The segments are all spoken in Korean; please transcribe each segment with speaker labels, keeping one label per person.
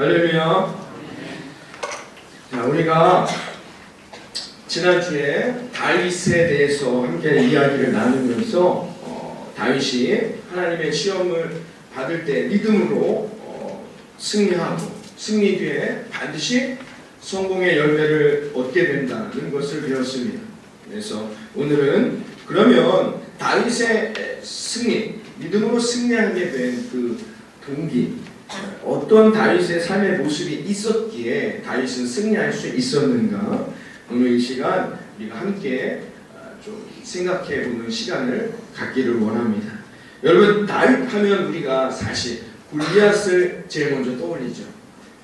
Speaker 1: 할렐루야. 자, 우리가 지난주에 다윗에 대해서 함께 이야기를 나누면서 다윗이 하나님의 시험을 받을 때 믿음으로 승리하고 승리 뒤에 반드시 성공의 열매를 얻게 된다는 것을 배웠습니다. 그래서 오늘은 그러면 다윗의 승리, 믿음으로 승리하게 된 그 동기, 어떤 다윗의 삶의 모습이 있었기에 다윗은 승리할 수 있었는가? 오늘 이 시간 우리가 함께 좀 생각해보는 시간을 갖기를 원합니다. 여러분, 다윗 하면 우리가 사실 골리앗을 제일 먼저 떠올리죠.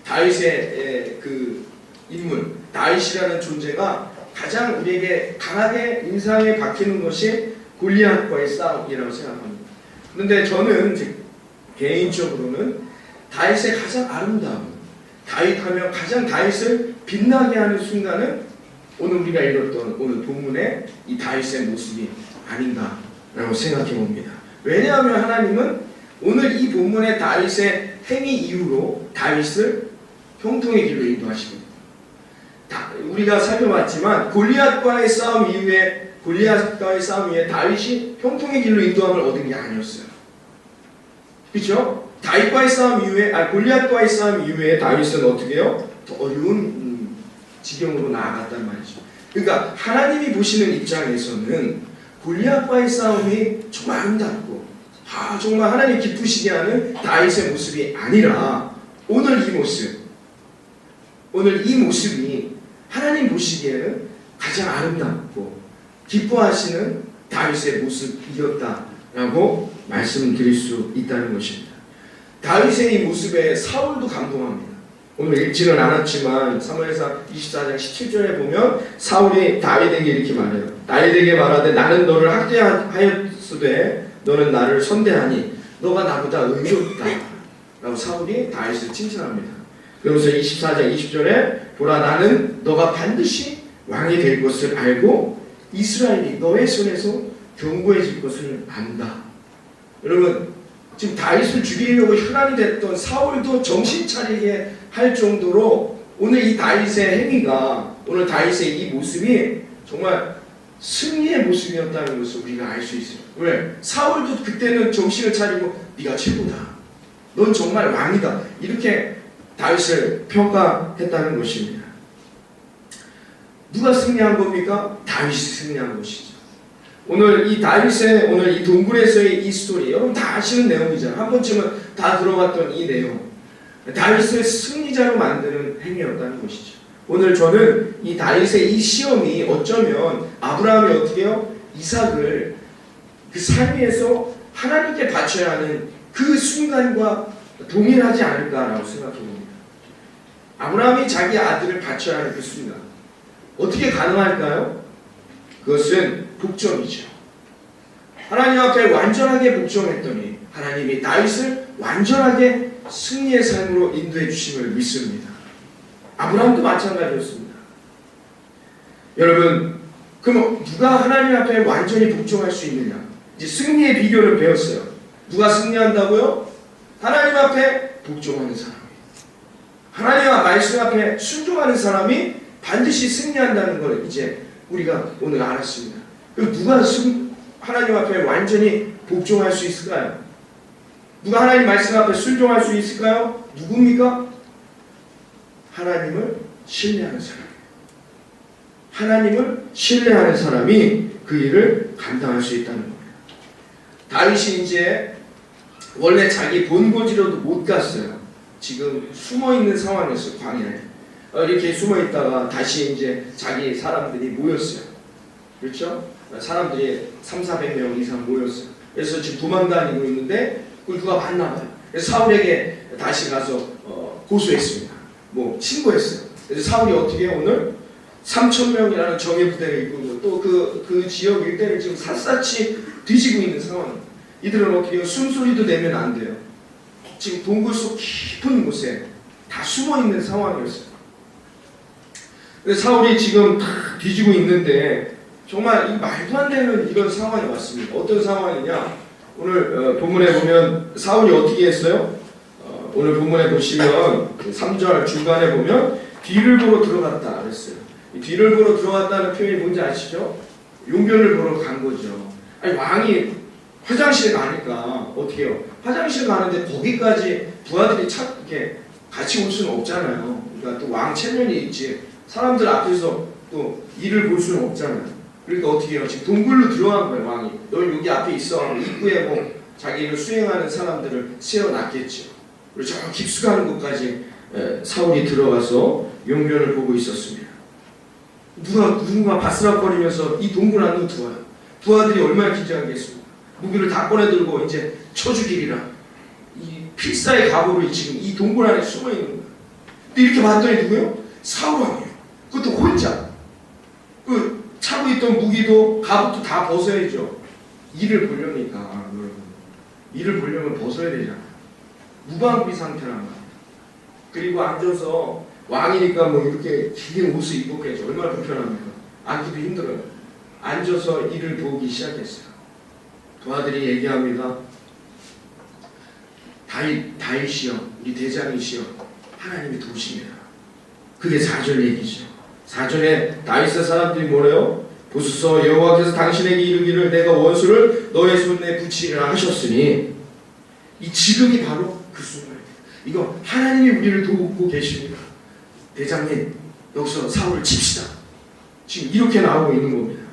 Speaker 1: 다윗의 그 인물, 다윗이라는 존재가 가장 우리에게 강하게 인상에 박히는 것이 골리앗과의 싸움이라고 생각합니다. 그런데 저는 개인적으로는 다윗의 가장 아름다운, 다윗하면 가장 다윗을 빛나게 하는 순간은 오늘 우리가 읽었던 오늘 본문의 이 다윗의 모습이 아닌가라고 생각해 봅니다. 왜냐하면 하나님은 오늘 이 본문의 다윗의 행위 이후로 다윗을 형통의 길로 인도하십니다. 우리가 살펴봤지만 골리앗과의 싸움 이후에 다윗이 형통의 길로 인도함을 얻은 게 아니었어요. 그렇죠? 다윗과의 싸움 이후에, 골리앗과의 싸움 이후에 다윗은 어떻게 해요? 더 어려운 지경으로 나아갔단 말이죠. 그러니까 하나님이 보시는 입장에서는 골리앗과의 싸움이 정말 아름답고 정말 하나님 기쁘시게 하는 다윗의 모습이 아니라 오늘 이 모습이 하나님 보시기에는 가장 아름답고 기뻐하시는 다윗의 모습이었다라고 말씀드릴 수 있다는 것입니다. 다윗의 이 모습에 사울도 감동합니다. 오늘 읽지는 않았지만 사무엘상 24장 17절에 보면 사울이 다윗에게 이렇게 말해요. 다윗에게 말하되 나는 너를 학대하였으되 너는 나를 선대하니 너가 나보다 의롭다 라고 사울이 다윗을 칭찬합니다. 그러면서 24장 20절에 보라 나는 너가 반드시 왕이 될 것을 알고 이스라엘이 너의 손에서 견고해질 것을 안다. 여러분, 지금 다윗을 죽이려고 혈안이 됐던 사울도 정신 차리게 할 정도로 오늘 이 다윗의 행위가, 오늘 다윗의 이 모습이 정말 승리의 모습이었다는 것을 우리가 알 수 있어요. 왜? 사울도 그때는 정신을 차리고 네가 최고다, 넌 정말 왕이다, 이렇게 다윗을 평가했다는 것입니다. 누가 승리한 겁니까? 다윗이 승리한 것이죠. 오늘 이 다윗의 오늘 이 동굴에서의 이 스토리, 여러분 다 아시는 내용이잖아요. 한 번쯤은 다 들어봤던 이 내용, 다윗을 승리자로 만드는 행위였다는 것이죠. 오늘 저는 이 다윗의 이 시험이 어쩌면 아브라함이 어떻게 해요? 이삭을 그 삶에서 하나님께 바쳐야 하는 그 순간과 동일하지 않을까라고 생각해봅니다. 아브라함이 자기 아들을 바쳐야 하는 그 순간, 어떻게 가능할까요? 그것은 복종이죠. 하나님 앞에 완전하게 복종했더니 하나님이 다윗을 완전하게 승리의 삶으로 인도해 주심을 믿습니다. 아브라함도 마찬가지였습니다. 여러분, 그럼 누가 하나님 앞에 완전히 복종할 수 있느냐? 이제 승리의 비결을 배웠어요. 누가 승리한다고요? 하나님 앞에 복종하는 사람이, 하나님 말씀 앞에 순종하는 사람이 반드시 승리한다는 걸 이제 우리가 오늘 알았습니다. 그럼 누가 하나님 앞에 완전히 복종할 수 있을까요? 누가 하나님 말씀 앞에 순종할 수 있을까요? 누굽니까? 하나님을 신뢰하는 사람. 하나님을 신뢰하는 사람이 그 일을 감당할 수 있다는 겁니다. 다윗이 이제 원래 자기 본고지로도 못 갔어요. 지금 숨어있는 상황이었어요. 광야에 이렇게 숨어있다가 다시 이제 자기 사람들이 모였어요. 그렇죠? 사람들이 300~400명 이상 모였어요. 그래서 지금 도망다니고 있는데 그걸 누가 봤나봐요. 그래서 사울에게 다시 가서 고소했습니다. 신고했어요. 그래서 사울이 어떻게 해요? 오늘 3,000명이라는 정예 부대를 이끌고 또 그 지역 일대를 지금 샅샅이 뒤지고 있는 상황입니다. 이들은 어떻게 해요? 숨소리도 내면 안 돼요. 지금 동굴 속 깊은 곳에 다 숨어있는 상황이었어요. 그래서 사울이 지금 다 뒤지고 있는데 정말 이 말도 안 되는 이런 상황이 왔습니다. 어떤 상황이냐? 오늘 본문에 보면 사울이 어떻게 했어요? 오늘 본문에 보시면 3절 중간에 보면 뒤를 보러 들어갔다 그랬어요. 이 뒤를 보러 들어갔다는 표현이 뭔지 아시죠? 용변을 보러 간 거죠. 아니 왕이 화장실에 가니까 어떻게 해요? 화장실 가는데 거기까지 부하들이 이렇게 같이 올 수는 없잖아요. 그러니까 또 왕 체면이 있지. 사람들 앞에서 또 일을 볼 수는 없잖아요. 그러니까 어떻게 해요? 지금 동굴로 들어간 거예요, 왕이. 너 여기 앞에 있어. 입구에 뭐 자기를 수행하는 사람들을 세워놨겠죠. 그리고 저 깊숙한 곳까지 사울이 들어가서 용변을 보고 있었습니다. 누군가 바스락거리면서 이 동굴 안으로 들어와요. 부하들이 얼마나 긴장하겠습니까? 무기를 다 꺼내 들고 이제 쳐 죽이리라. 이 필사의 각오로 지금 이 동굴 안에 숨어 있는 거예요. 근데 이렇게 봤더니 누구요? 사울 왕이에요. 그것도 혼자. 그 차고 있던 무기도 갑옷도 다 벗어야죠. 일을 보려니까 여러분. 일을 보려면 벗어야 되잖아요. 무방비 상태란 말이에요. 그리고 앉아서 왕이니까 뭐 이렇게 긴 옷을 입었겠죠. 얼마나 불편합니까? 앉기도 힘들어요. 앉아서 일을 보기 시작했어요. 부하들이 얘기합니다. 다윗이여, 우리 대장이시여, 하나님이 도우십니다. 그게 4절 얘기죠. 4절에 다윗의 사람들이 뭐래요? 보소서 여호와께서 당신에게 이르기를 내가 원수를 너의 손에 붙이리라 하셨으니 이 지금이 바로 그 순간이에요. 이거 하나님이 우리를 돕고 계십니다. 대장님 여기서 사울을 칩시다. 지금 이렇게 나오고 있는 겁니다.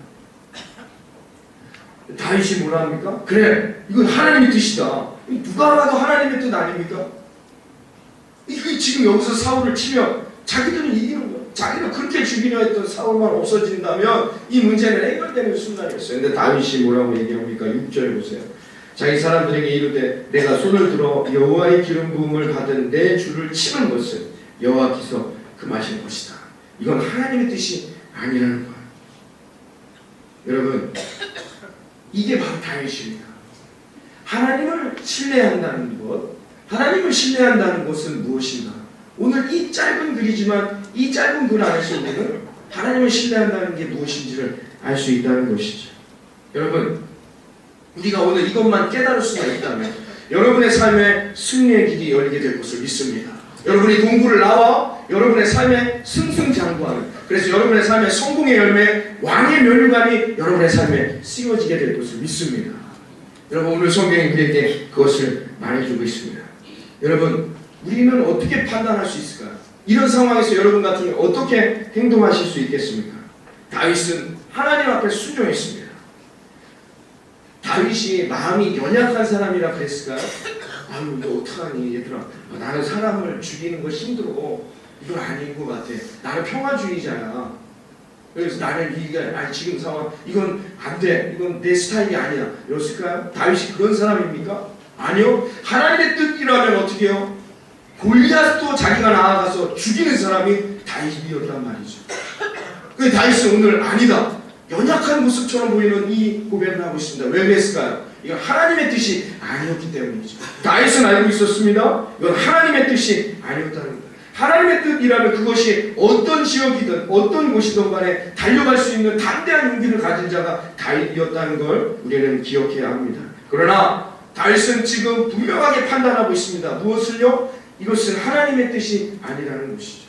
Speaker 1: 다윗이 뭐라 합니까? 그래 이건 하나님의 뜻이다. 누가 봐도 하나님의 뜻 아닙니까? 이거 지금 여기서 사울을 치면 자기들은 이기는 거예요. 자기를 그렇게 죽이려 했던 사울만 없어진다면 이 문제는 해결되는 순간이었어요. 근데 다윗이 뭐라고 얘기합니까? 6절에 보세요. 자기 사람들에게 이르되 내가 손을 들어 여호와의 기름 부음을 받은 내 주를 치는 것은 여호와께서 금하신 것이다. 이건 하나님의 뜻이 아니라는 거예요. 여러분 이게 바로 다윗입니다. 하나님을 신뢰한다는 것, 하나님을 신뢰한다는 것은 무엇인가? 오늘 이 짧은 글이지만 이 짧은 글 안에서 우리는 하나님을 신뢰한다는 게 무엇인지를 알 수 있다는 것이죠. 여러분 우리가 오늘 이것만 깨달을 수가 있다면 여러분의 삶에 승리의 길이 열리게 될 것을 믿습니다. 여러분이 동굴을 나와 여러분의 삶에 승승장구하는, 그래서 여러분의 삶에 성공의 열매, 왕의 면류관이 여러분의 삶에 씌워지게 될 것을 믿습니다. 여러분 오늘 성경이 우리에게 그것을 말해주고 있습니다. 여러분 우리는 어떻게 판단할 수 있을까요? 이런 상황에서 여러분 같으면 어떻게 행동하실 수 있겠습니까? 다윗은 하나님 앞에 순종했습니다. 다윗이 마음이 연약한 사람이라 그랬을까요? 아유 이거 어떡하니 얘들아, 나는 사람을 죽이는 거 힘들어. 이건 아닌 것 같아. 나는 평화주의자야. 그래서 나는 지금 상황 이건 안 돼. 이건 내 스타일이 아니야. 이랬을까요? 다윗이 그런 사람입니까? 아니요. 하나님의 뜻이라면 어떻게 해요? 골리앗도 자기가 나아가서 죽이는 사람이 다윗이었단 말이죠. 그 다윗은 오늘 아니다. 연약한 모습처럼 보이는 이 고백을 하고 있습니다. 왜 그랬을까요? 이건 하나님의 뜻이 아니었기 때문이죠. 다윗은 알고 있었습니다. 이건 하나님의 뜻이 아니었다는 거예요. 하나님의 뜻이라면 그것이 어떤 지역이든 어떤 곳이든 간에 달려갈 수 있는 담대한 용기를 가진 자가 다윗이었다는 걸 우리는 기억해야 합니다. 그러나 다윗은 지금 분명하게 판단하고 있습니다. 무엇을요? 이것은 하나님의 뜻이 아니라는 것이죠.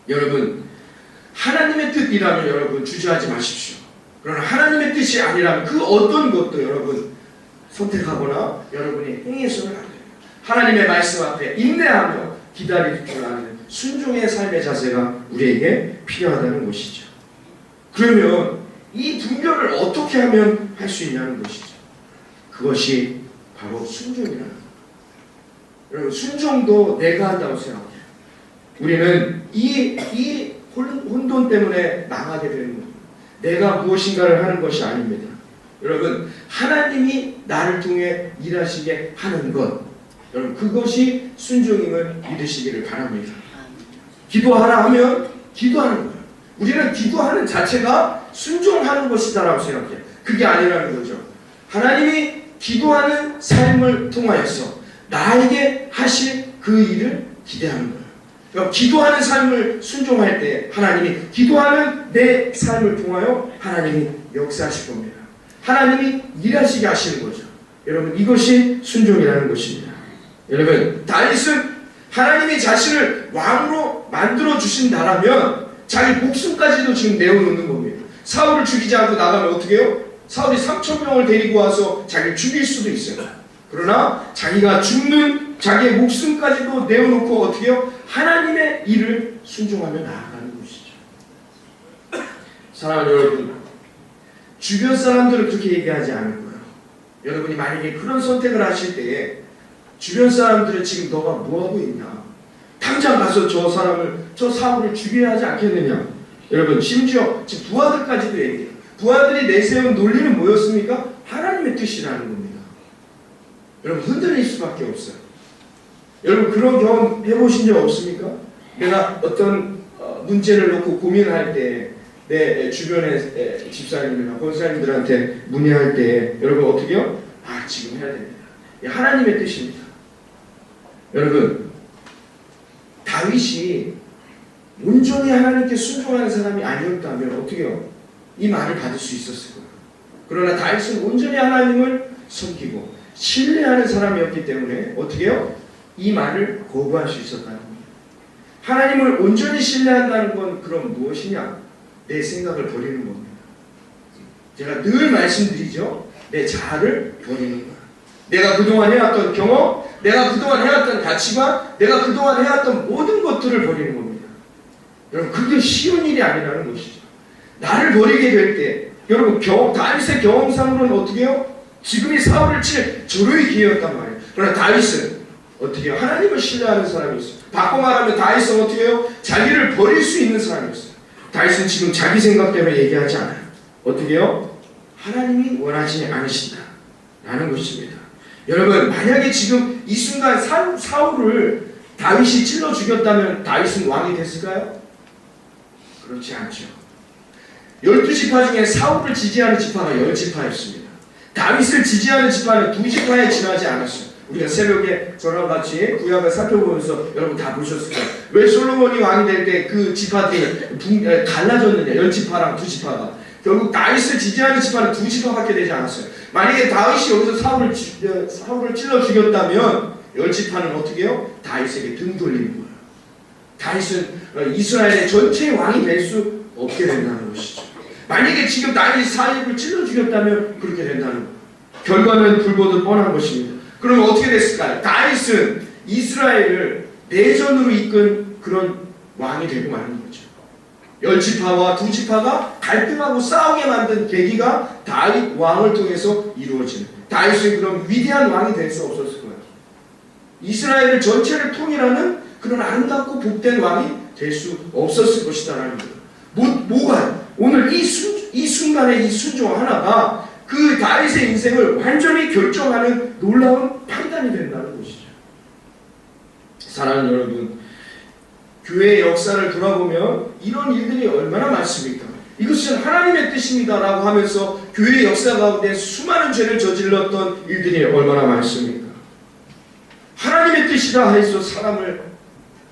Speaker 1: 여러분 하나님의 뜻이라면 여러분 주저하지 마십시오. 그러나 하나님의 뜻이 아니라면 그 어떤 것도 여러분 선택하거나 여러분이 행해서는 안 돼요. 하나님의 말씀 앞에 인내하며 기다릴 줄 아는 순종의 삶의 자세가 우리에게 필요하다는 것이죠. 그러면 이 분별을 어떻게 하면 할 수 있냐는 것이죠. 그것이 바로 순종이라는 거예요. 여러분 순종도 내가 한다고 생각해요. 우리는 이 혼돈 때문에 나가게 되는 겁니다. 내가 무엇인가를 하는 것이 아닙니다. 여러분 하나님이 나를 통해 일하시게 하는 것, 여러분 그것이 순종임을 믿으시기를 바랍니다. 기도하라 하면 기도하는 거예요. 우리는 기도하는 자체가 순종하는 것이다라고 생각해요. 그게 아니라는 거죠. 하나님이 기도하는 삶을 통하여서 나에게 하실 그 일을 기대하는 거예요. 그러니까 기도하는 삶을 순종할 때 하나님이 기도하는 내 삶을 통하여 하나님이 역사하실 겁니다. 하나님이 일하시게 하시는 거죠. 여러분 이것이 순종이라는 것입니다. 여러분, 다윗은 하나님이 자신을 왕으로 만들어 주신다라면 자기 목숨까지도 지금 내어놓는 겁니다. 사울을 죽이지 않고 나가면 어떻게 해요? 사울이 3,000명을 데리고 와서 자기를 죽일 수도 있어요. 그러나 자기가 죽는 자기의 목숨까지도 내어놓고 어떻게 해요? 하나님의 일을 순종하며 나아가는 것이죠. 사랑하는 여러분, 주변 사람들은 그렇게 얘기하지 않을 거예요. 여러분이 만약에 그런 선택을 하실 때에 주변 사람들은 지금 너가 뭐하고 있냐? 당장 가서 저 사울을 죽여야 하지 않겠느냐? 여러분, 심지어 지금 부하들까지도 얘기해요. 부하들이 내세운 논리는 뭐였습니까? 하나님의 뜻이라는 겁니다. 여러분, 흔들릴 수밖에 없어요. 여러분, 그런 경험 해보신 적 없습니까? 내가 어떤 문제를 놓고 고민할 때 내 주변의 집사님이나 권사님들한테 문의할 때 여러분 어떻게 해요? 지금 해야 됩니다. 하나님의 뜻입니다. 여러분, 다윗이 온전히 하나님께 순종하는 사람이 아니었다면 어떻게 해요? 이 말을 받을 수 있었을 거예요. 그러나 다윗은 온전히 하나님을 섬기고 신뢰하는 사람이었기 때문에 어떻게 해요? 이 말을 거부할 수 있었다는 겁니다. 하나님을 온전히 신뢰한다는 건 그럼 무엇이냐? 내 생각을 버리는 겁니다. 제가 늘 말씀드리죠. 내 자아를 버리는 거야. 내가 그동안 해왔던 경험, 내가 그동안 해왔던 가치관, 내가 그동안 해왔던 모든 것들을 버리는 겁니다. 여러분, 그게 쉬운 일이 아니라는 것이죠. 나를 버리게 될 때, 여러분, 다윗의 경험상으로는 어떻게 해요? 지금이 사울을 칠 절호의 기회였단 말이에요. 그러나 다윗은 어떻게 해요? 하나님을 신뢰하는 사람이었어요. 바꿔 말하면 다윗은 어떻게 해요? 자기를 버릴 수 있는 사람이었어요. 다윗은 지금 자기 생각 때문에 얘기하지 않아요. 어떻게 해요? 하나님이 원하지 않으신다 라는 것입니다. 여러분, 만약에 지금 이 순간 사울을 다윗이 찔러 죽였다면 다윗은 왕이 됐을까요? 그렇지 않죠. 12지파 중에 사울을 지지하는 지파가 10지파였습니다. 다윗을 지지하는 지파는 2지파에 지나지 않았어요. 우리가 새벽에 저랑 같이 구약을 살펴보면서 여러분 다 보셨을 거예요. 왜 솔로몬이 왕이 될 때 그 지파들이 갈라졌느냐? 10지파랑 2지파가. 결국 다윗을 지지하는 지파는 2지파밖에 되지 않았어요. 만약에 다윗이 여기서 사울을 찔러 죽였다면 10지파는 어떻게 해요? 다윗에게 등 돌리는 거예요. 다윗은 이스라엘의 전체 왕이 될 수 없게 된다는 것이죠. 만약에 지금 다윗이 사울을 찔러 죽였다면 그렇게 된다는 거예요. 결과는 불보듯 뻔한 것입니다. 그럼 어떻게 됐을까요? 다윗은 이스라엘을 내전으로 이끈 그런 왕이 되고 마는 거죠. 10지파와 2지파가 갈등하고 싸우게 만든 계기가 다윗 왕을 통해서 이루어지는, 다윗은 그런 위대한 왕이 될 수 없었을 거예요. 이스라엘을 전체를 통일하는 그런 아름답고 복된 왕이 될 수 없었을 것이다라는 거예요. 뭐가 오늘 이 순간의 이 순종 하나가 그 다윗의 인생을 완전히 결정하는 놀라운 판단이 된다는 것이죠. 사랑하는 여러분, 교회의 역사를 돌아보면 이런 일들이 얼마나 많습니까? 이것은 하나님의 뜻입니다 라고 하면서 교회의 역사 가운데 수많은 죄를 저질렀던 일들이 얼마나 많습니까? 하나님의 뜻이라 해서 사람을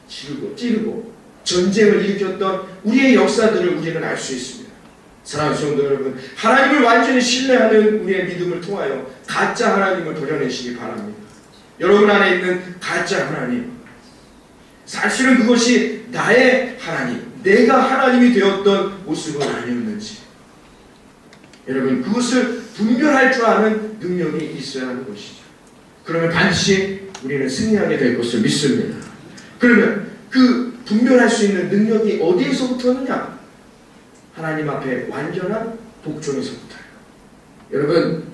Speaker 1: 찌르고 전쟁을 일으켰던 우리의 역사들을 우리는 알 수 있습니다. 사랑하는 성도 여러분, 하나님을 완전히 신뢰하는 우리의 믿음을 통하여 가짜 하나님을 도려내시기 바랍니다. 여러분 안에 있는 가짜 하나님, 사실은 그것이 나의 하나님, 내가 하나님이 되었던 모습은 아니었는지, 여러분 그것을 분별할 줄 아는 능력이 있어야 하는 것이죠. 그러면 반드시 우리는 승리하게 될 것을 믿습니다. 그러면 그 분별할 수 있는 능력이 어디에서부터느냐? 하나님 앞에 완전한 복종에서부터요. 여러분,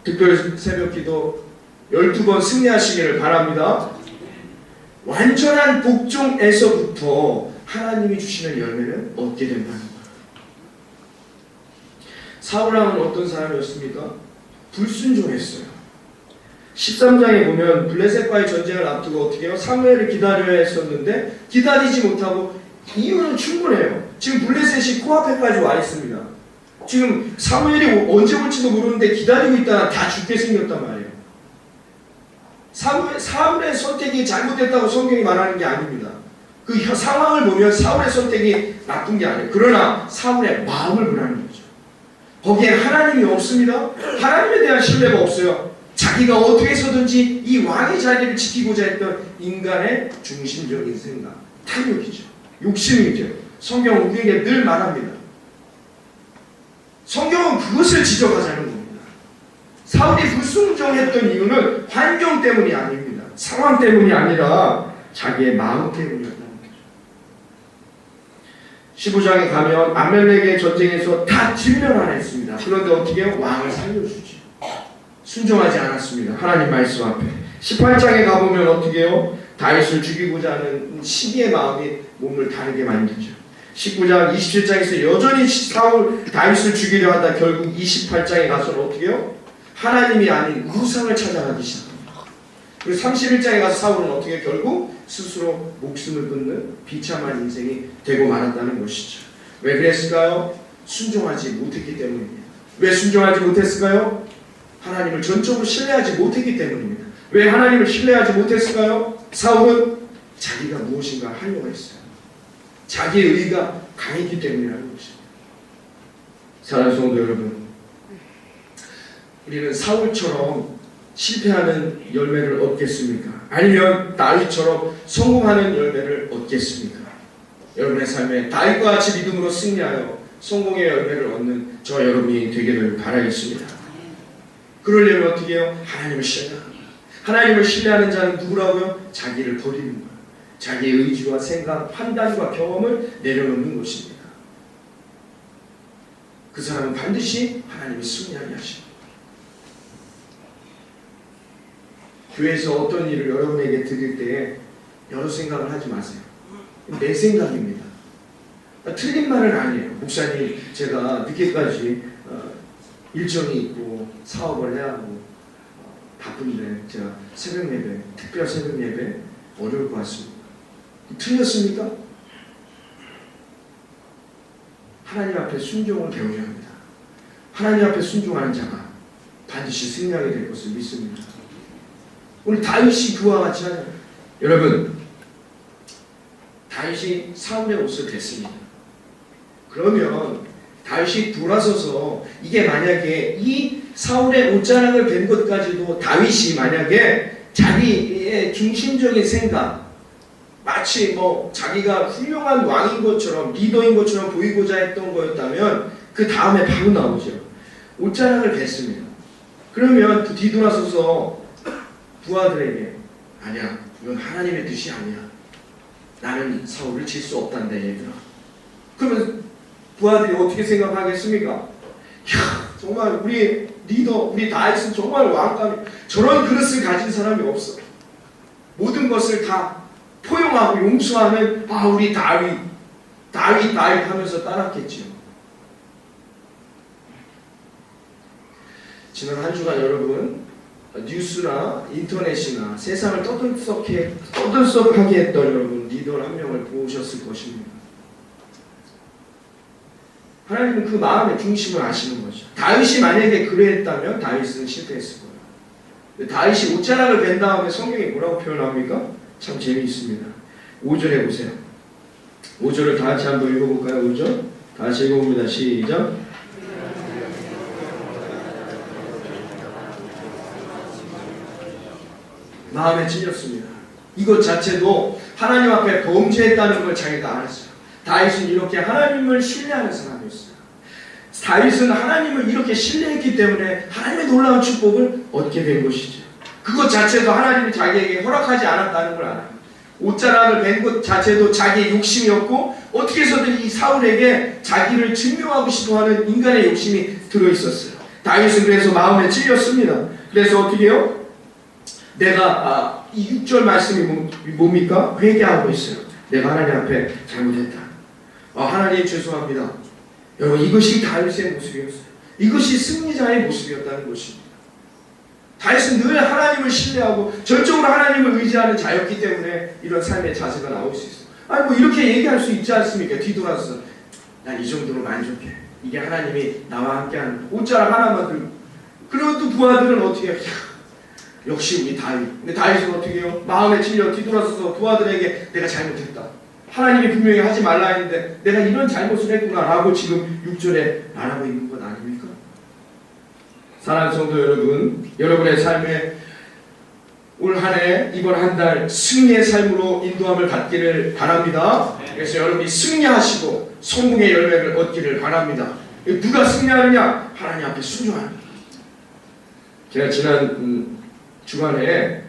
Speaker 1: 특별 새벽기도 12번 승리하시기를 바랍니다. 완전한 복종에서부터 하나님이 주시는 열매는 얻게 된다는 거예요. 사울왕은 어떤 사람이었습니까? 불순종했어요. 13장에 보면 블레셋과의 전쟁을 앞두고 어떻게 해요? 사무엘을 기다려야 했었는데 기다리지 못하고, 이유는 충분해요. 지금 블레셋이 코앞에까지 와 있습니다. 지금 사무엘이 언제 올지도 모르는데 기다리고 있다가 다 죽게 생겼단 말이에요. 사울의 선택이 잘못됐다고 성경이 말하는 게 아닙니다. 그 상황을 보면 사울의 선택이 나쁜 게 아니에요. 그러나 사울의 마음을 보라는 거죠. 거기에 하나님이 없습니다. 하나님에 대한 신뢰가 없어요. 자기 자기가 어떻게 해서든지 이 왕의 자리를 지키고자 했던 인간의 중심적인 생각, 탐욕이죠. 욕심이죠. 성경은 우리에게 늘 말합니다. 성경은 그것을 지적하자는 겁니다. 사울이 불순종했던 이유는 환경 때문이 아닙니다. 상황 때문이 아니라 자기의 마음 때문이었다는 거죠. 15장에 가면 아멜렉의 전쟁에서 다 진멸하였습니다. 그런데 어떻게 해요? 왕을 살려주지. 순종하지 않았습니다. 하나님 말씀 앞에. 18장에 가보면 어떻게 해요? 다윗을 죽이고자 하는 시기의 마음이 몸을 다르게 만들죠. 19장, 27장에서 여전히 다윗을 죽이려 하다 결국 28장에 가서는 어떻게 해요? 하나님이 아닌 우상을 찾아가기 시작합니다. 그리고 31장에 가서 사울은 어떻게 결국 스스로 목숨을 끊는 비참한 인생이 되고 말았다는 것이죠. 왜 그랬을까요? 순종하지 못했기 때문입니다. 왜 순종하지 못했을까요? 하나님을 전적으로 신뢰하지 못했기 때문입니다. 왜 하나님을 신뢰하지 못했을까요? 사울은 자기가 무엇인가 하려고 했어요. 자기의 의가 강했기 때문이라는 것입니다. 사랑하는 성도 여러분, 우리는 사울처럼 실패하는 열매를 얻겠습니까? 아니면 다윗처럼 성공하는 열매를 얻겠습니까? 여러분의 삶에 다윗과 같이 믿음으로 승리하여 성공의 열매를 얻는 저 여러분이 되기를 바라겠습니다. 그러려면 어떻게 해요? 하나님을 신뢰합니다. 하나님을 신뢰하는 자는 누구라고요? 자기를 버리는 거예요. 자기의 의지와 생각, 판단과 경험을 내려놓는 것입니다. 그 사람은 반드시 하나님이 승리하게 하십니다. 교회에서 어떤 일을 여러분에게 드릴 때에 여러 생각을 하지 마세요. 내 생각입니다. 틀린 말은 아니에요. 목사님, 제가 늦게까지 일정이 있고 사업을 해야 하고 바쁜데 제가 새벽 예배, 특별 새벽 예배 어려울 것 같습니다. 틀렸습니까? 하나님 앞에 순종을 배워야 합니다. 하나님 앞에 순종하는 자가 반드시 승리하게 될 것을 믿습니다. 오늘 다윗이 그와 같이 하잖아요. 여러분, 다윗이 사울의 옷을 댔습니다. 그러면 다윗이 돌아서서 이게 만약에 이 사울의 옷자락을 벤 것까지도 다윗이 만약에 자기의 중심적인 생각, 마치 자기가 훌륭한 왕인 것처럼 리더인 것처럼 보이고자 했던 거였다면 그 다음에 바로 나오죠. 옷자락을 뱉습니다. 그러면 뒤돌아서서 부하들에게 아니야, 이건 하나님의 뜻이 아니야. 나는 사울을 칠 수 없단다 얘들아. 그러면 부하들이 어떻게 생각하겠습니까? 야, 정말 우리 리더, 우리 다윗은 정말 왕감이, 저런 그릇을 가진 사람이 없어. 모든 것을 다 포용하고 용서하는 우리 다윗 하면서 따랐겠지요. 지난 한 주간 여러분 뉴스나 인터넷이나 세상을 떠들썩하게 했던 여러분 리더 한 명을 보셨을 것입니다. 하나님은 그 마음의 중심을 아시는 거죠. 다윗이 만약에 그랬다면 다윗은 실패했을 거예요. 다윗이 옷자락을 벤 다음에 성경이 뭐라고 표현합니까? 참 재미있습니다. 5절에 보세요. 5절을 다 같이 한번 읽어볼까요? 5절 다 같이 읽어봅니다. 시작. 마음에 찔렸습니다. 이것 자체도 하나님 앞에 범죄했다는 걸 자기가 알았어요. 다윗은 이렇게 하나님을 신뢰하는 사람이었어요. 다윗은 하나님을 이렇게 신뢰했기 때문에 하나님의 놀라운 축복을 얻게 된 것이죠. 그것 자체도 하나님이 자기에게 허락하지 않았다는 걸 알아요. 옷자락을 벤 것 자체도 자기의 욕심이었고 어떻게 해서든 이 사울에게 자기를 증명하고 싶어하는 인간의 욕심이 들어있었어요. 다윗은 그래서 마음에 찔렸습니다. 그래서 어떻게 해요? 내가 이 6절 말씀이 뭡니까? 회개하고 있어요. 내가 하나님 앞에 잘못했다. 하나님 죄송합니다. 여러분, 이것이 다윗의 모습이었어요. 이것이 승리자의 모습이었다는 것입니다. 다윗은 늘 하나님을 신뢰하고 전적으로 하나님을 의지하는 자였기 때문에 이런 삶의 자세가 나올 수 있어요. 이렇게 얘기할 수 있지 않습니까? 뒤돌아서 난 이 정도로 만족해. 이게 하나님이 나와 함께하는 옷자락 하나만 들고. 그리고 또 부하들은 어떻게 해요? 역시 우리 다윗. 근데 다윗은 어떻게 해요? 마음에 찔려 뒤돌아서서 부하들에게 내가 잘못했다. 하나님이 분명히 하지 말라 했는데 내가 이런 잘못을 했구나 라고 지금 6절에 말하고 있는 것 아닙니까? 사랑하는 성도 여러분, 여러분의 삶에 올 한 해, 이번 한 달 승리의 삶으로 인도함을 받기를 바랍니다. 그래서 여러분이 승리하시고 성공의 열매를 얻기를 바랍니다. 누가 승리하느냐? 하나님 앞에 순종하는. 제가 지난 주간에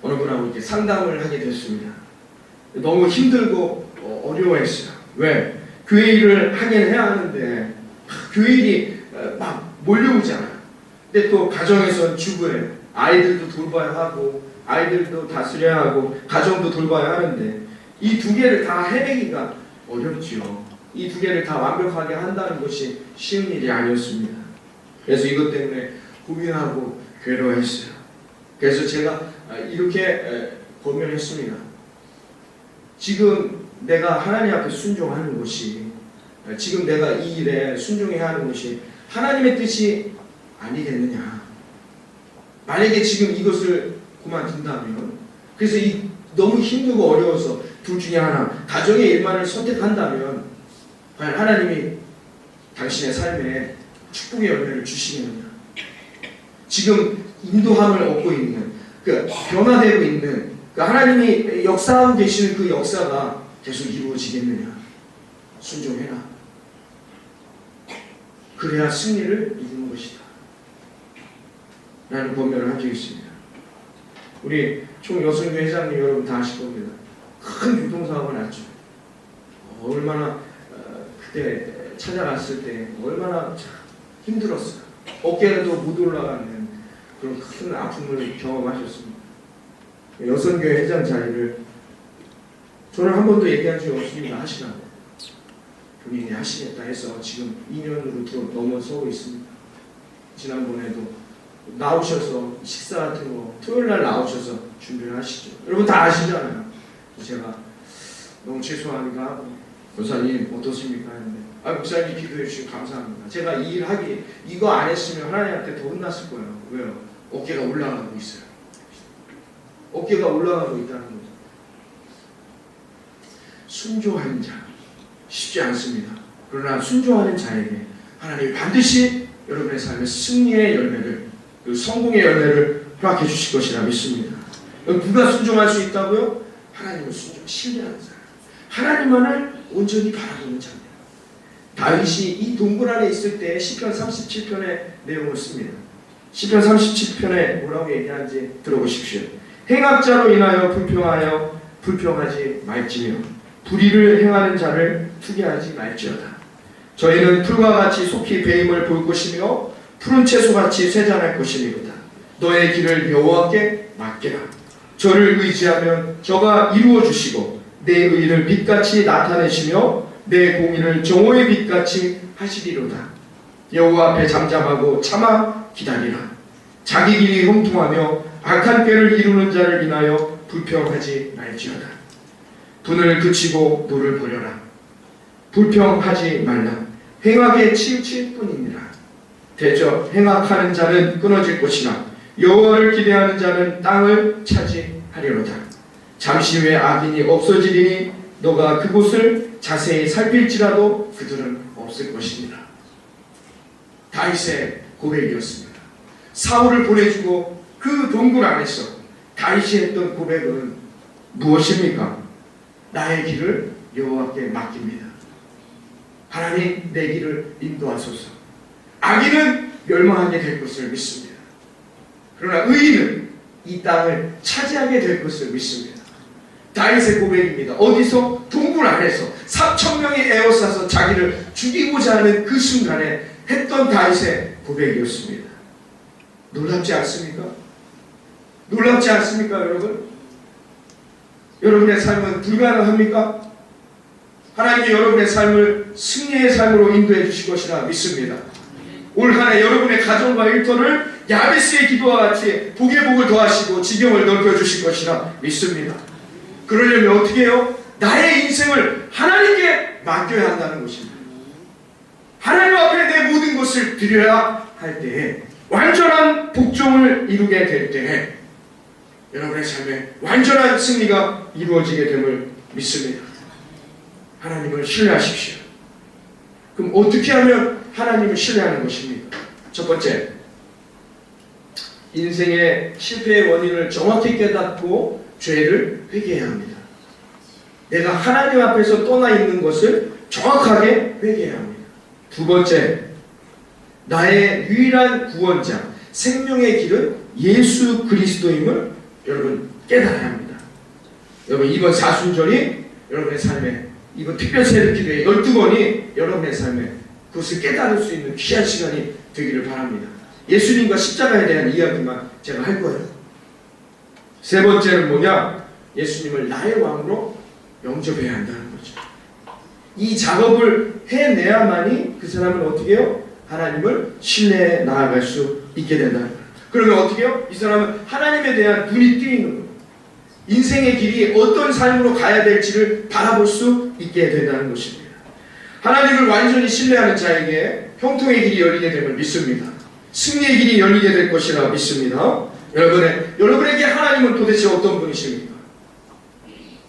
Speaker 1: 어느 분하고 이렇게 상담을 하게 됐습니다. 너무 힘들고 어려워했어요. 왜? 교회 일을 하긴 해야 하는데 교회 일이 막 몰려오잖아요. 근데 또 가정에선 주부예요. 아이들도 돌봐야 하고 아이들도 다스려야 하고 가정도 돌봐야 하는데 이 두 개를 다 해내기가 어렵지요. 이 두 개를 다 완벽하게 한다는 것이 쉬운 일이 아니었습니다. 그래서 이것 때문에 고민하고 괴로워했어요. 그래서 제가 이렇게 고민했습니다. 지금 내가 하나님 앞에 순종하는 것이, 지금 내가 이 일에 순종해야 하는 것이 하나님의 뜻이 아니겠느냐. 만약에 지금 이것을 그만둔다면, 그래서 너무 힘들고 어려워서 둘 중에 하나, 가정의 일만을 선택한다면 과연 하나님이 당신의 삶에 축복의 열매를 주시겠느냐. 지금 인도함을 얻고 있는, 변화되고 있는 하나님이 역사하고 계시는 그 역사가 계속 이루어지겠느냐. 순종해라. 그래야 승리를 이루는 것이다 라는 권면을 한 적이 있습니다. 우리 총여성교 회장님 여러분 다 아실 겁니다. 큰 교통사고가 났죠. 얼마나 그때 찾아갔을 때 얼마나 힘들었어요. 어깨에도 못 올라가는 그런 큰 아픔을 경험하셨습니다. 여성교회 회장 자리를 저는 한 번도 얘기한 적이 없습니다. 하시라고. 본인이 하시겠다 해서 지금 2년으로 넘어서고 있습니다. 지난번에도 나오셔서 식사 같은 거 토요일날 나오셔서 준비를 하시죠. 여러분 다 아시잖아요. 제가 너무 죄송하니까 하고 목사님 어떻습니까 했는데 목사님 기도해 주시면 감사합니다. 제가 이 일 하기 이거 안 했으면 하나님한테 더 혼났을 거예요. 왜요? 어깨가 올라가고 있어요. 어깨가 올라가고 있다는 거죠. 순종하는 자 쉽지 않습니다. 그러나 순종하는 자에게 하나님이 반드시 여러분의 삶에 승리의 열매를, 그 성공의 열매를 허락해 주실 것이라 믿습니다. 누가 순종할 수 있다고요? 하나님을 신뢰하는 사람, 하나님만을 온전히 바라보는 자입니다. 다윗이 이 동굴 안에 있을 때 시편 37편의 내용을 씁니다. 시편 37편에 뭐라고 얘기하는지 들어보십시오. 행악자로 인하여 불평하지 말지며 불의를 행하는 자를 투기하지 말지어다. 저희는 풀과 같이 속히 배임을 볼 것이며 푸른 채소같이 쇠잔할 것이니로다. 너의 길을 여호와께 맡기라. 저를 의지하면 저가 이루어 주시고 내 의를 빛같이 나타내시며 내 공의를 정오의 빛같이 하시리로다. 여호와 앞에 잠잠하고 참아 기다리라. 자기 길이 형통하며 악한 꾀를 이루는 자를 인하여 불평하지 말지어다. 분을 그치고 노를 버려라. 불평하지 말라. 행악에 치우칠 뿐이니라. 대저 행악하는 자는 끊어질 것이나 여호와를 기대하는 자는 땅을 차지하리로다. 잠시 후에 악인이 없어지리니 너가 그곳을 자세히 살필지라도 그들은 없을 것이니라. 다윗의 고백이었습니다. 사울을 보내주고 그 동굴 안에서 다윗이 했던 고백은 무엇입니까? 나의 길을 여호와께 맡깁니다. 하나님 내 길을 인도하소서. 악인은 멸망하게 될 것을 믿습니다. 그러나 의인은 이 땅을 차지하게 될 것을 믿습니다. 다윗의 고백입니다. 어디서? 동굴 안에서 3,000명이 에워싸서 자기를 죽이고자 하는 그 순간에 했던 다윗의 고백이었습니다. 놀랍지 않습니까? 놀랍지 않습니까, 여러분? 여러분의 삶은 불가능합니까? 하나님이 여러분의 삶을 승리의 삶으로 인도해 주실 것이라 믿습니다. 올 한 해 여러분의 가정과 일터를 야베스의 기도와 같이 복의 복을 더하시고 지경을 넓혀 주실 것이라 믿습니다. 그러려면 어떻게 해요? 나의 인생을 하나님께 맡겨야 한다는 것입니다. 하나님 앞에 내 모든 것을 드려야 할 때에, 완전한 복종을 이루게 될 때에 여러분의 삶에 완전한 승리가 이루어지게 됨을 믿습니다. 하나님을 신뢰하십시오. 그럼 어떻게 하면 하나님을 신뢰하는 것입니까? 첫 번째, 인생의 실패의 원인을 정확히 깨닫고 죄를 회개해야 합니다. 내가 하나님 앞에서 떠나 있는 것을 정확하게 회개해야 합니다. 두 번째, 나의 유일한 구원자, 생명의 길은 예수 그리스도임을 여러분 깨달아야 합니다. 여러분 이번 사순절이 여러분의 삶에, 이번 특별세례 기도의 12번이 여러분의 삶에 그것을 깨달을 수 있는 귀한 시간이 되기를 바랍니다. 예수님과 십자가에 대한 이야기만 제가 할 거예요. 세 번째는 뭐냐? 예수님을 나의 왕으로 영접해야 한다는 거죠. 이 작업을 해내야만이 그 사람은 어떻게 해요? 하나님을 신뢰해 나아갈 수 있게 된다는 거예요. 그러면 어떻게 해요? 이 사람은 하나님에 대한 눈이 뜨이는 거예요. 인생의 길이 어떤 삶으로 가야 될지를 바라볼 수 있게 된다는 것입니다. 하나님을 완전히 신뢰하는 자에게 형통의 길이 열리게 됨을 믿습니다. 승리의 길이 열리게 될 것이라 믿습니다. 여러분에게 하나님은 도대체 어떤 분이십니까?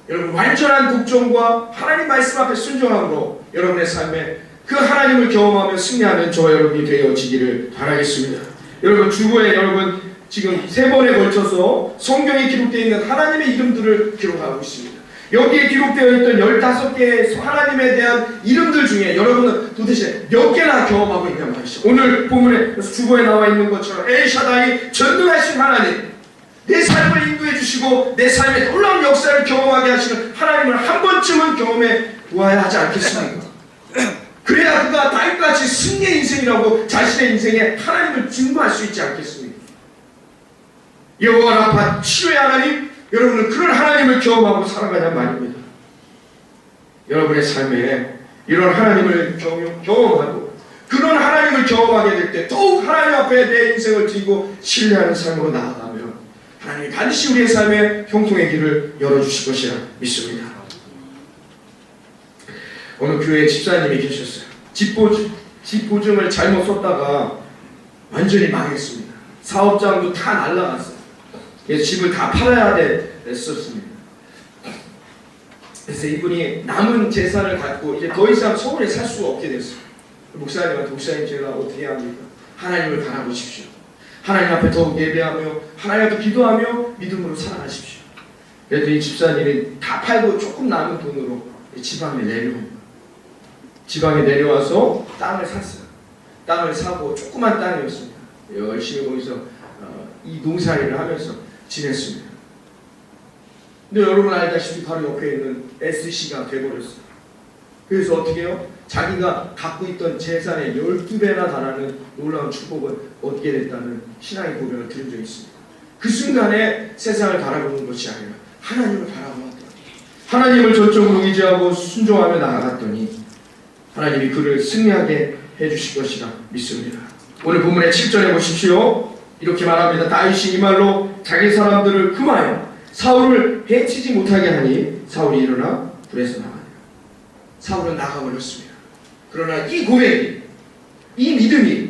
Speaker 1: 여러분 완전한 독점과 하나님 말씀 앞에 순종함으로 여러분의 삶에 그 하나님을 경험하며 승리하는 저와 여러분이 되어지기를 바라겠습니다. 여러분 주보에 여러분 지금 3번에 걸쳐서 성경에 기록되어 있는 하나님의 이름들을 기록하고 있습니다. 여기에 기록되어 있던 15개의 하나님에 대한 이름들 중에 여러분은 도대체 몇 개나 경험하고 있냔 말이죠. 오늘 본문에 주보에 나와 있는 것처럼 엘샤다이 전능하신 하나님, 내 삶을 인도해 주시고 내 삶의 놀라운 역사를 경험하게 하시는 하나님을 한 번쯤은 경험해 보아야 하지 않겠습니까? 그래야 그가 다윗같이 승리의 인생이라고 자신의 인생에 하나님을 증거할 수 있지 않겠습니까? 여호와 라파 치료의 하나님, 여러분은 그런 하나님을 경험하고 살아가냔 말입니다. 여러분의 삶에 이런 하나님을 경험하고 그런 하나님을 경험하게 될 때 더욱 하나님 앞에 내 인생을 드리고 신뢰하는 삶으로 나아가면 하나님이 반드시 우리의 삶에 형통의 길을 열어주실 것이라 믿습니다. 어느 교회에 집사님이 계셨어요. 집 보증을 잘못 썼다가 완전히 망했습니다. 사업장도 다 날라갔어요. 그래서 집을 다 팔아야 됐었습니다. 그래서 이분이 남은 재산을 갖고 이제 더 이상 서울에 살 수가 없게 됐어요. 목사님한테 목사님 제가 어떻게 해야 합니까? 하나님을 바라보십시오. 하나님 앞에 더욱 예배하며 하나님 앞에 기도하며 믿음으로 살아가십시오. 그랬더니 집사님이 다 팔고 조금 남은 돈으로 지방에 내려옵니다. 지방에 내려와서 땅을 샀어요. 땅을 사고 조그만 땅이었습니다. 열심히 거기서 이 농사일을 하면서 지냈습니다. 근데 여러분 알다시피 바로 옆에 있는 SC가 돼버렸어요. 그래서 어떻게 해요? 자기가 갖고 있던 재산의 12배나 달하는 놀라운 축복을 얻게 됐다는 신앙의 고백을 들은 적이 있습니다. 그 순간에 세상을 바라보는 것이 아니라 하나님을 바라보았더니, 하나님을 전적으로 의지하고 순종하며 나아갔더니 하나님이 그를 승리하게 해주실 것이라 믿습니다. 오늘 본문의 7절에 보십시오. 이렇게 말합니다. 다윗이 이 말로 자기 사람들을 금하여 사울을 해치지 못하게 하니 사울이 일어나 불에서 나가니라. 사울은 나가버렸습니다. 그러나 이 고백이, 이 믿음이,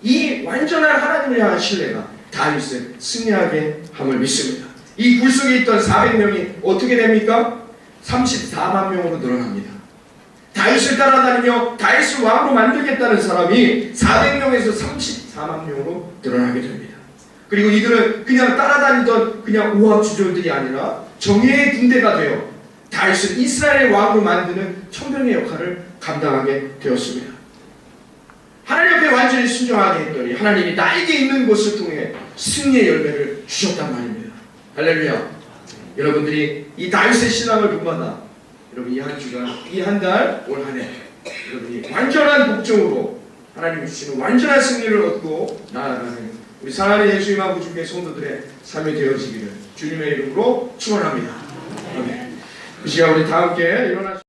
Speaker 1: 이 완전한 하나님을 향한 신뢰가 다윗을 승리하게 함을 믿습니다. 이 굴 속에 있던 400명이 어떻게 됩니까? 34만 명으로 늘어납니다. 다윗을 따라다니며 다윗을 왕으로 만들겠다는 사람이 400명에서 34만 명으로 늘어나게 됩니다. 그리고 이들은 그냥 따라다니던 그냥 오합주졸들이 아니라 정예의 군대가 되어 다윗을 이스라엘의 왕으로 만드는 천병의 역할을 감당하게 되었습니다. 하나님 앞에 완전히 순종하게 했더니 하나님이 나에게 있는 것을 통해 승리의 열매를 주셨단 말입니다. 할렐루야. 여러분들이 이 다윗의 신앙을 본받아 여러분 이 한 주간, 이 한 달, 올 한 해 여러분이 완전한 복종으로 하나님이 주시는 완전한 승리를 얻고 나아가는 우리 사랑하는 예수님 아버지 주의 성도들의 삶이 되어지기를 주님의 이름으로 축원합니다. 아멘. 그 시간 우리 다 함께 일어나시